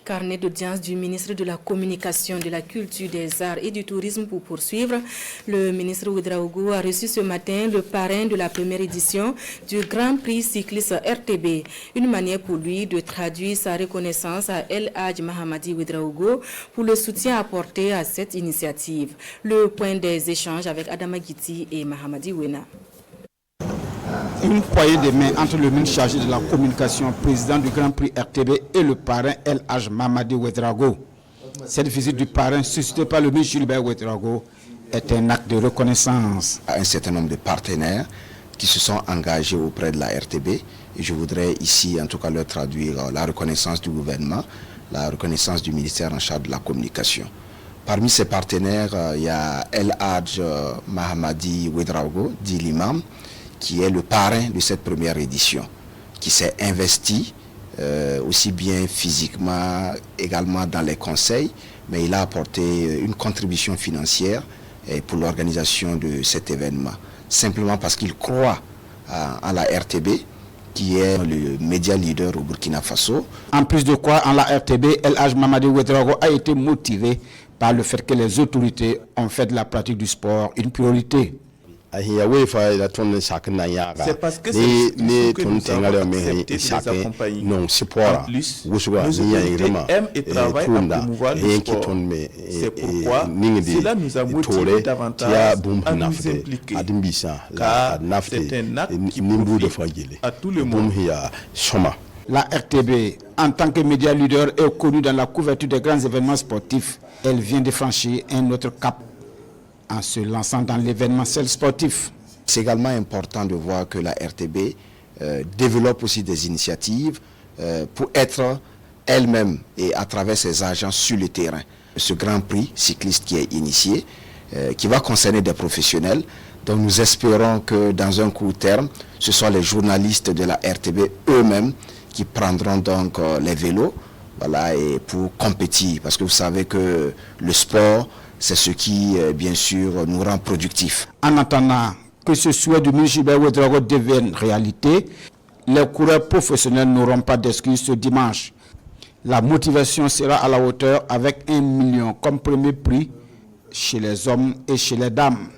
Carnet d'audience du ministre de la Communication, de la Culture, des Arts et du Tourisme pour poursuivre. Le ministre Ouedraogo a reçu ce matin le parrain de la première édition du Grand Prix cycliste RTB. Une manière pour lui de traduire sa reconnaissance à El Hadj Mahamadi Ouedraogo pour le soutien apporté à cette initiative. Le point des échanges avec Adama Giti et Mahamadi Wena. Une poignée de main entre le ministre chargé de la communication, président du Grand Prix RTB et le parrain El Hadj Mahamadi Ouedraogo. Cette visite du parrain suscitée par le ministre Gilbert Ouedraogo est un acte de reconnaissance. Un certain nombre de partenaires qui se sont engagés auprès de la RTB et je voudrais ici en tout cas leur traduire la reconnaissance du gouvernement, la reconnaissance du ministère en charge de la communication. Parmi ces partenaires, il y a El Hadj Mahamadi Ouedraogo, dit l'imam, qui est le parrain de cette première édition, qui s'est investi aussi bien physiquement, également dans les conseils, mais il a apporté une contribution financière pour l'organisation de cet événement, simplement parce qu'il croit en la RTB, qui est le média leader au Burkina Faso. En plus de quoi, en la RTB, El Hadj Mahamadi Ouedraogo a été motivé par le fait que les autorités ont fait de la pratique du sport une priorité. C'est parce que c'est que nous avons accepté de les accompagner. En plus, nos autorités aiment et travaillent à promouvoir le sport. C'est pourquoi cela nous a motivés davantage à nous impliquer, car c'est un acte qui profite à tout le monde. La RTB, en tant que média leader, est connue dans la couverture des grands événements sportifs. Elle vient de franchir un autre cap en se lançant dans l'événementiel sportif. C'est également important de voir que la RTB développe aussi des initiatives pour être elle-même et à travers ses agents sur le terrain. Ce Grand Prix cycliste qui est initié, qui va concerner des professionnels, donc nous espérons que dans un court terme, ce sont les journalistes de la RTB eux-mêmes qui prendront donc les vélos, voilà, et pour compétir, parce que vous savez que le sport, c'est ce qui, bien sûr, nous rend productifs. En attendant que ce souhait du ministre Gilbert Ouedraogo devienne réalité, les coureurs professionnels n'auront pas d'excuses ce dimanche. La motivation sera à la hauteur avec 1 million comme premier prix chez les hommes et chez les dames.